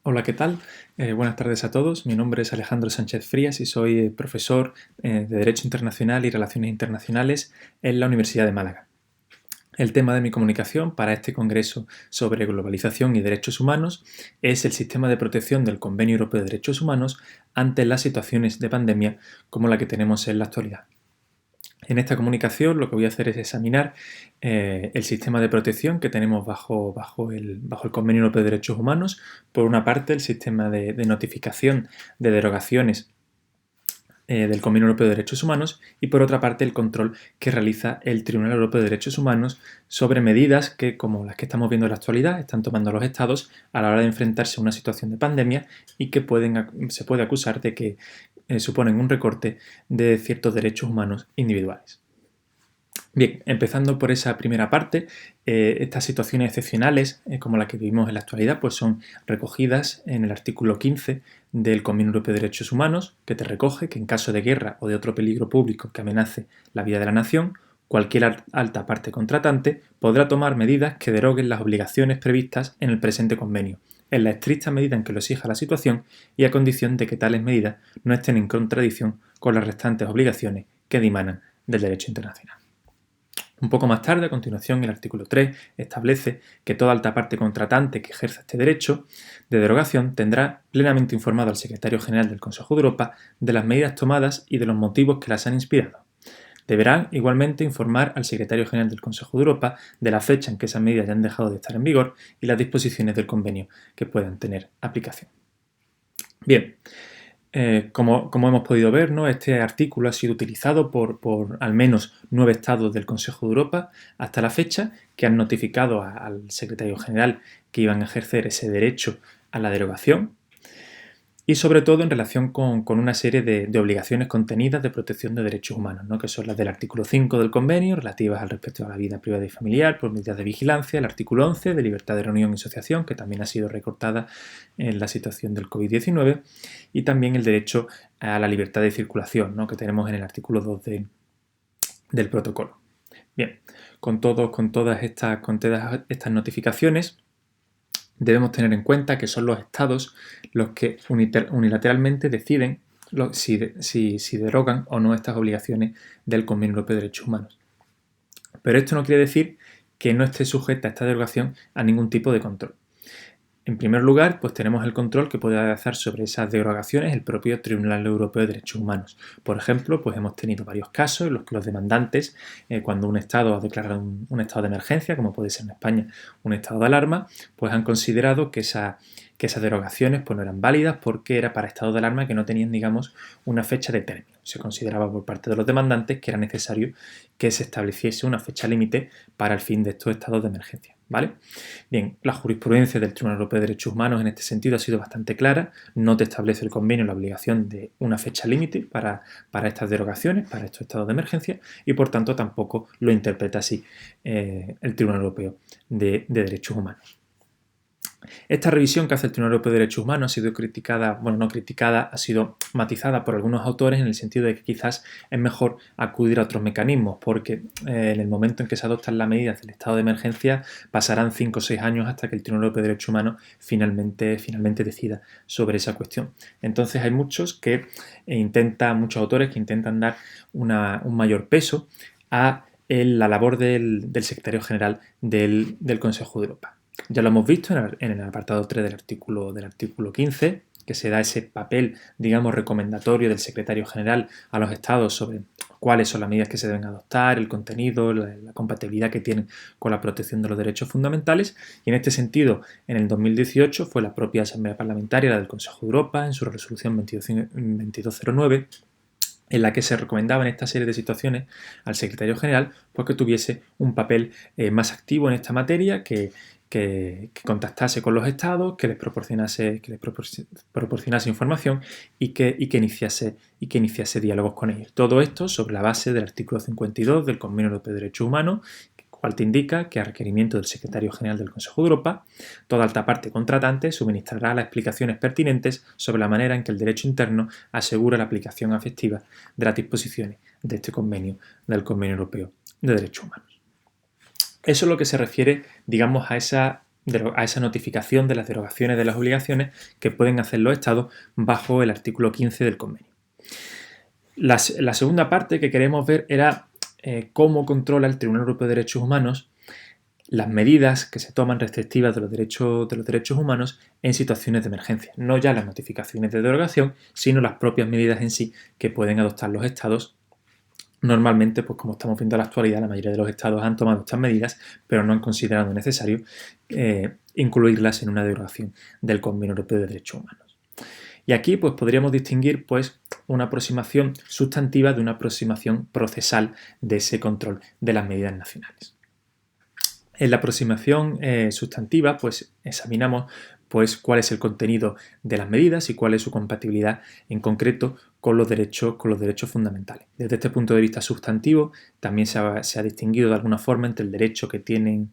Hola, ¿qué tal? Buenas tardes a todos. Mi nombre es Alejandro Sánchez Frías y soy profesor de Derecho Internacional y Relaciones Internacionales en la Universidad de Málaga. El tema de mi comunicación para este congreso sobre globalización y derechos humanos es el sistema de protección del Convenio Europeo de Derechos Humanos ante las situaciones de pandemia como la que tenemos en la actualidad. En esta comunicación lo que voy a hacer es examinar el sistema de protección que tenemos bajo el Convenio Europeo de Derechos Humanos. Por una parte, el sistema de notificación de derogaciones del Convenio Europeo de Derechos Humanos y por otra parte el control que realiza el Tribunal Europeo de Derechos Humanos sobre medidas que, como las que estamos viendo en la actualidad, están tomando los Estados a la hora de enfrentarse a una situación de pandemia y que se puede acusar de que suponen un recorte de ciertos derechos humanos individuales. Bien, empezando por esa primera parte, estas situaciones excepcionales, como la que vivimos en la actualidad, pues son recogidas en el artículo 15 del Convenio Europeo de Derechos Humanos, que te recoge que en caso de guerra o de otro peligro público que amenace la vida de la nación, cualquier alta parte contratante podrá tomar medidas que deroguen las obligaciones previstas en el presente convenio, en la estricta medida en que lo exija la situación y a condición de que tales medidas no estén en contradicción con las restantes obligaciones que dimanan del derecho internacional. Un poco más tarde, a continuación, el artículo 3 establece que toda alta parte contratante que ejerza este derecho de derogación tendrá plenamente informado al Secretario General del Consejo de Europa de las medidas tomadas y de los motivos que las han inspirado. Deberán igualmente informar al Secretario General del Consejo de Europa de la fecha en que esas medidas ya han dejado de estar en vigor y las disposiciones del convenio que puedan tener aplicación. Bien, como hemos podido ver, ¿no? Este artículo ha sido utilizado por al menos 9 estados del Consejo de Europa hasta la fecha, que han notificado al secretario general que iban a ejercer ese derecho a la derogación y sobre todo en relación con una serie de obligaciones contenidas de protección de derechos humanos, ¿no? Que son las del artículo 5 del convenio, relativas al respeto a la vida privada y familiar por medidas de vigilancia, el artículo 11 de libertad de reunión y asociación, que también ha sido recortada en la situación del COVID-19, y también el derecho a la libertad de circulación, ¿no? Que tenemos en el artículo 2 del protocolo. Bien, con todas estas notificaciones, debemos tener en cuenta que son los estados los que unilateralmente deciden si derogan o no estas obligaciones del Convenio Europeo de Derechos Humanos. Pero esto no quiere decir que no esté sujeta esta derogación a ningún tipo de control. En primer lugar, pues tenemos el control que puede hacer sobre esas derogaciones el propio Tribunal Europeo de Derechos Humanos. Por ejemplo, pues hemos tenido varios casos en los que los demandantes, cuando un Estado ha declarado un estado de emergencia, como puede ser en España un estado de alarma, pues han considerado que esas derogaciones pues no eran válidas porque era para estados de alarma que no tenían, digamos, una fecha de término. Se consideraba por parte de los demandantes que era necesario que se estableciese una fecha límite para el fin de estos estados de emergencia, ¿vale? Bien, la jurisprudencia del Tribunal Europeo de Derechos Humanos en este sentido ha sido bastante clara. No te establece el convenio la obligación de una fecha límite para estas derogaciones, para estos estados de emergencia, y por tanto tampoco lo interpreta así el Tribunal Europeo de Derechos Humanos. Esta revisión que hace el Tribunal Europeo de Derechos Humanos ha sido criticada, bueno, no criticada, ha sido matizada por algunos autores en el sentido de que quizás es mejor acudir a otros mecanismos porque en el momento en que se adoptan las medidas del estado de emergencia pasarán 5 o 6 años hasta que el Tribunal Europeo de Derechos Humanos finalmente decida sobre esa cuestión. Entonces hay muchos autores que intentan dar un mayor peso a la labor del secretario general del Consejo de Europa. Ya lo hemos visto en el apartado 3 del artículo 15, que se da ese papel, digamos, recomendatorio del secretario general a los estados sobre cuáles son las medidas que se deben adoptar, el contenido, la compatibilidad que tienen con la protección de los derechos fundamentales. Y en este sentido, en el 2018 fue la propia Asamblea Parlamentaria, la del Consejo de Europa, en su resolución 2209, en la que se recomendaba en esta serie de situaciones al secretario general pues que tuviese un papel más activo en esta materia, que contactase con los estados, que les proporcionase información y que iniciase diálogos con ellos. Todo esto sobre la base del artículo 52 del Convenio Europeo de Derechos Humanos, cual te indica que a requerimiento del secretario general del Consejo de Europa, toda alta parte contratante suministrará las explicaciones pertinentes sobre la manera en que el derecho interno asegura la aplicación efectiva de las disposiciones de este convenio, del Convenio Europeo de Derechos Humanos. Eso es lo que se refiere, digamos, a esa a esa notificación de las derogaciones de las obligaciones que pueden hacer los Estados bajo el artículo 15 del convenio. La segunda parte que queremos ver era cómo controla el Tribunal Europeo de Derechos Humanos las medidas que se toman restrictivas de los derechos humanos en situaciones de emergencia. No ya las notificaciones de derogación, sino las propias medidas en sí que pueden adoptar los Estados. Normalmente, pues como estamos viendo en la actualidad, la mayoría de los Estados han tomado estas medidas, pero no han considerado necesario incluirlas en una derogación del Convenio Europeo de Derechos Humanos. Y aquí pues, podríamos distinguir pues, una aproximación sustantiva de una aproximación procesal de ese control de las medidas nacionales. En la aproximación sustantiva pues, examinamos pues, cuál es el contenido de las medidas y cuál es su compatibilidad en concreto con los derechos fundamentales. Desde este punto de vista sustantivo también se ha distinguido de alguna forma entre el derecho que tienen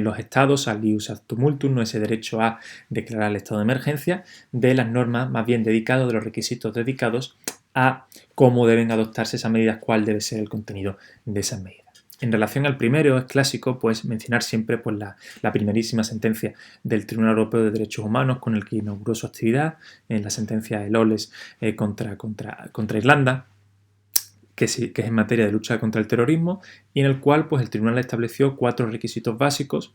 los estados al ius ad tumultum, ese derecho a declarar el estado de emergencia, de las normas más bien dedicadas, de los requisitos dedicados a cómo deben adoptarse esas medidas, cuál debe ser el contenido de esas medidas. En relación al primero, es clásico pues, mencionar siempre pues, la primerísima sentencia del Tribunal Europeo de Derechos Humanos con el que inauguró su actividad, en la sentencia de Loles contra Irlanda, que es en materia de lucha contra el terrorismo, y en el cual pues, el tribunal estableció 4 requisitos básicos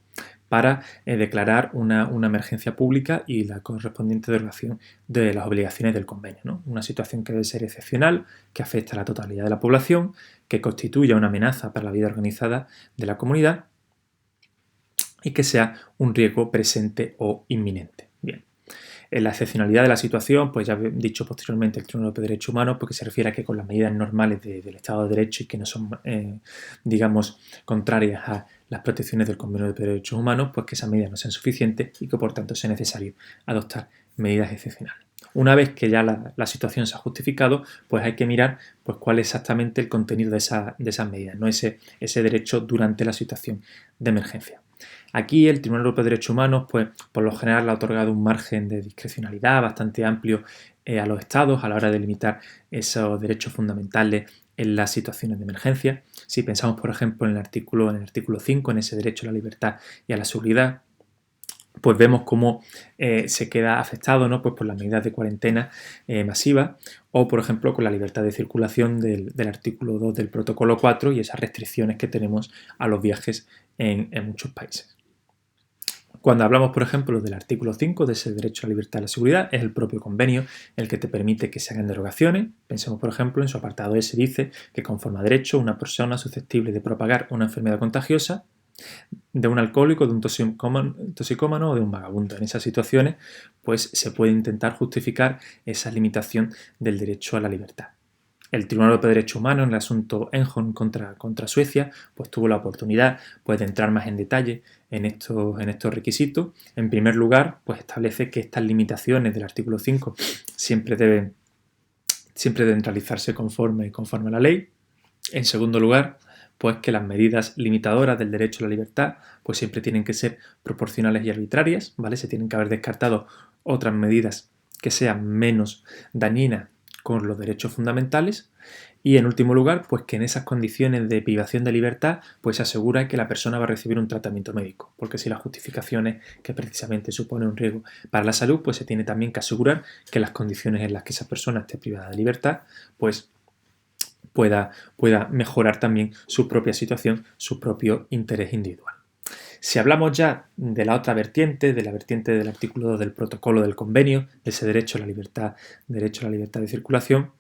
para declarar una emergencia pública y la correspondiente derogación de las obligaciones del convenio, ¿no? Una situación que debe ser excepcional, que afecta a la totalidad de la población, que constituya una amenaza para la vida organizada de la comunidad y que sea un riesgo presente o inminente. Bien. En la excepcionalidad de la situación, pues ya he dicho posteriormente el Tribunal Europeo de Derechos Humanos, porque se refiere a que con las medidas normales del Estado de Derecho y que no son, digamos, contrarias a las protecciones del Convenio Europeo de Derechos Humanos, pues que esas medidas no sean suficientes y que por tanto sea necesario adoptar medidas excepcionales. Una vez que ya la situación se ha justificado, pues hay que mirar pues, cuál es exactamente el contenido de esas medidas, ¿no? ese derecho durante la situación de emergencia. Aquí el Tribunal Europeo de Derechos Humanos, pues por lo general le ha otorgado un margen de discrecionalidad bastante amplio a los Estados a la hora de limitar esos derechos fundamentales en las situaciones de emergencia. Si pensamos, por ejemplo, en el artículo 5, en ese derecho a la libertad y a la seguridad, pues vemos cómo se queda afectado, ¿no? Pues por las medidas de cuarentena masiva o, por ejemplo, con la libertad de circulación del artículo 2 del protocolo 4 y esas restricciones que tenemos a los viajes en muchos países. Cuando hablamos, por ejemplo, del artículo 5, de ese derecho a la libertad y la seguridad, es el propio convenio el que te permite que se hagan derogaciones. Pensemos, por ejemplo, en su apartado S dice que conforme a derecho una persona susceptible de propagar una enfermedad contagiosa de un alcohólico, de un toxicómano o de un vagabundo. En esas situaciones, pues se puede intentar justificar esa limitación del derecho a la libertad. El Tribunal Europeo de Derechos Humanos en el asunto Enjon contra Suecia pues tuvo la oportunidad pues, de entrar más en detalle en estos requisitos. En primer lugar, pues establece que estas limitaciones del artículo 5 siempre deben realizarse conforme a la ley. En segundo lugar, pues que las medidas limitadoras del derecho a la libertad pues siempre tienen que ser proporcionales y arbitrarias, ¿vale? Se tienen que haber descartado otras medidas que sean menos dañinas con los derechos fundamentales. Y en último lugar, pues que en esas condiciones de privación de libertad pues se asegura que la persona va a recibir un tratamiento médico, porque si la justificación es que precisamente supone un riesgo para la salud, pues se tiene también que asegurar que las condiciones en las que esa persona esté privada de libertad pues pueda mejorar también su propia situación, su propio interés individual. Si hablamos ya de la otra vertiente, de la vertiente del artículo 2 del protocolo del convenio, de ese derecho a la libertad de circulación,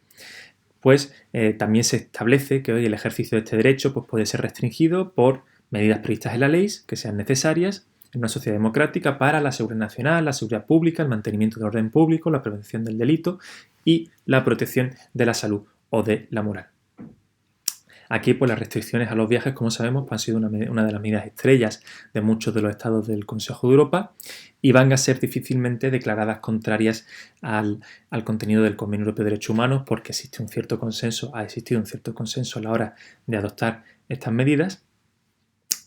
pues también se establece que hoy el ejercicio de este derecho pues, puede ser restringido por medidas previstas en la ley que sean necesarias en una sociedad democrática para la seguridad nacional, la seguridad pública, el mantenimiento del orden público, la prevención del delito y la protección de la salud o de la moral. Aquí, pues las restricciones a los viajes, como sabemos, pues, han sido una de las medidas estrellas de muchos de los estados del Consejo de Europa y van a ser difícilmente declaradas contrarias al contenido del Convenio Europeo de Derechos Humanos porque ha existido un cierto consenso a la hora de adoptar estas medidas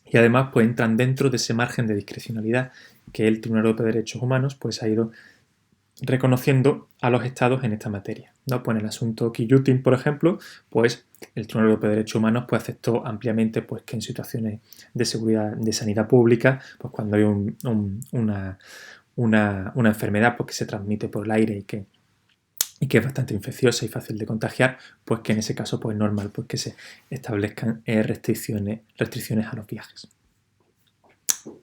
y además pues entran dentro de ese margen de discrecionalidad que el Tribunal Europeo de Derechos Humanos pues ha ido reconociendo a los estados en esta materia, ¿no? Pues en el asunto Quillutin, por ejemplo, pues el Tribunal Europeo de Derechos Humanos pues aceptó ampliamente pues que en situaciones de seguridad, de sanidad pública, pues cuando hay una enfermedad pues que se transmite por el aire y que es bastante infecciosa y fácil de contagiar, pues que en ese caso pues es normal pues que se establezcan restricciones a los viajes.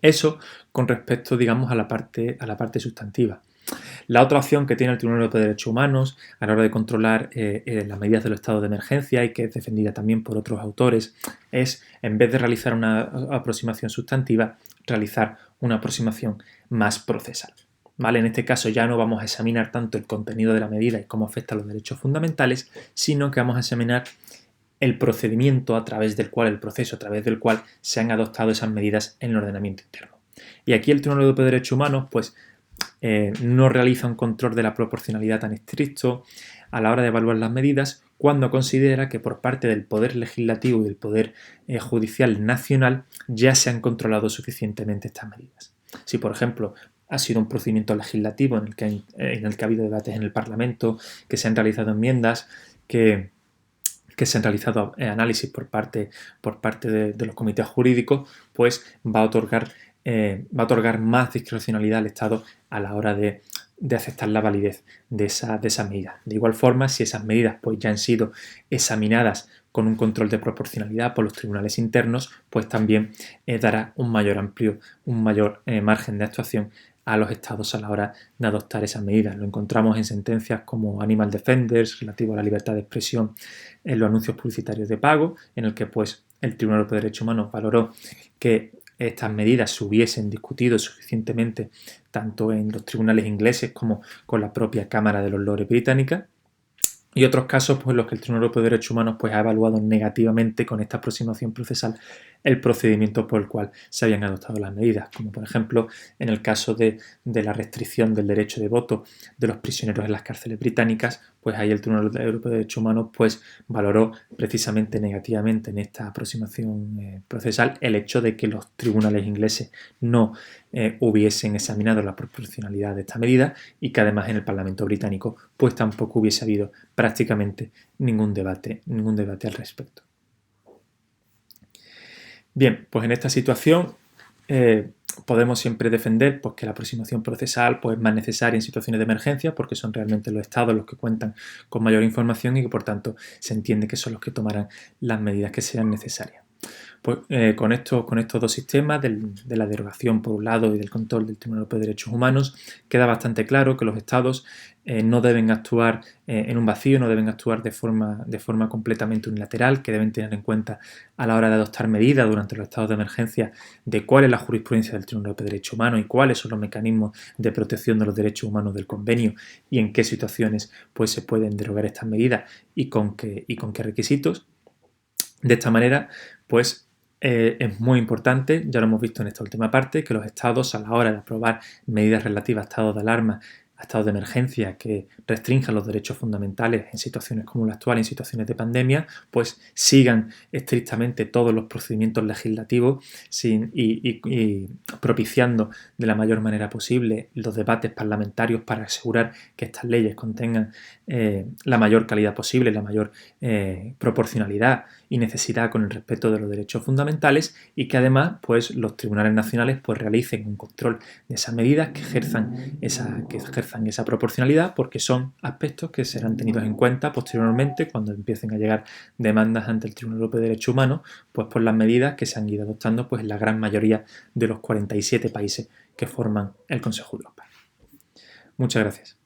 Eso con respecto, digamos, a la parte sustantiva. La otra opción que tiene el Tribunal Europeo de Derechos Humanos a la hora de controlar las medidas de los estados de emergencia y que es defendida también por otros autores es, en vez de realizar una aproximación sustantiva, realizar una aproximación más procesal. ¿Vale? En este caso ya no vamos a examinar tanto el contenido de la medida y cómo afecta a los derechos fundamentales, sino que vamos a examinar el procedimiento a través del cual, el proceso a través del cual se han adoptado esas medidas en el ordenamiento interno. Y aquí el Tribunal Europeo de Derechos Humanos pues no realiza un control de la proporcionalidad tan estricto a la hora de evaluar las medidas cuando considera que por parte del Poder Legislativo y del Poder Judicial Nacional ya se han controlado suficientemente estas medidas. Si, por ejemplo, ha sido un procedimiento legislativo en el que ha habido debates en el Parlamento, que se han realizado enmiendas, que se han realizado análisis por parte de los comités jurídicos, pues va a otorgar más discrecionalidad al Estado a la hora de aceptar la validez de esas medidas. De igual forma, si esas medidas pues, ya han sido examinadas con un control de proporcionalidad por los tribunales internos, pues también dará un mayor margen de actuación a los estados a la hora de adoptar esas medidas. Lo encontramos en sentencias como Animal Defenders, relativo a la libertad de expresión en los anuncios publicitarios de pago, en el que pues, el Tribunal Europeo de Derechos Humanos valoró que estas medidas se hubiesen discutido suficientemente tanto en los tribunales ingleses como con la propia Cámara de los Lores británica. Y otros casos pues, en los que el Tribunal Europeo de Derechos Humanos pues, ha evaluado negativamente con esta aproximación procesal el procedimiento por el cual se habían adoptado las medidas, como por ejemplo en el caso de la restricción del derecho de voto de los prisioneros en las cárceles británicas, pues ahí el Tribunal Europeo de Derechos Humanos pues, valoró precisamente negativamente en esta aproximación procesal el hecho de que los tribunales ingleses no hubiesen examinado la proporcionalidad de esta medida y que además en el Parlamento británico pues tampoco hubiese habido prácticamente ningún debate al respecto. Bien, pues en esta situación podemos siempre defender pues, que la aproximación procesal pues, es más necesaria en situaciones de emergencia porque son realmente los estados los que cuentan con mayor información y que por tanto se entiende que son los que tomarán las medidas que sean necesarias. Pues, con estos dos sistemas, de la derogación por un lado y del control del Tribunal Europeo de Derechos Humanos, queda bastante claro que los estados no deben actuar en un vacío, no deben actuar de forma completamente unilateral, que deben tener en cuenta a la hora de adoptar medidas durante los estados de emergencia de cuál es la jurisprudencia del Tribunal Europeo de Derechos Humanos y cuáles son los mecanismos de protección de los derechos humanos del convenio y en qué situaciones pues, se pueden derogar estas medidas y con qué requisitos. De esta manera, pues es muy importante, ya lo hemos visto en esta última parte, que los estados a la hora de aprobar medidas relativas a estados de alarma, a estados de emergencia que restrinjan los derechos fundamentales en situaciones como la actual, en situaciones de pandemia, pues sigan estrictamente todos los procedimientos legislativos y propiciando de la mayor manera posible los debates parlamentarios para asegurar que estas leyes contengan la mayor calidad posible, la mayor proporcionalidad y necesidad con el respeto de los derechos fundamentales y que además pues, los tribunales nacionales pues, realicen un control de esas medidas que ejerzan esa proporcionalidad porque son aspectos que serán tenidos en cuenta posteriormente cuando empiecen a llegar demandas ante el Tribunal Europeo de Derechos Humanos pues por las medidas que se han ido adoptando pues, en la gran mayoría de los 47 países que forman el Consejo de Europa. Muchas gracias.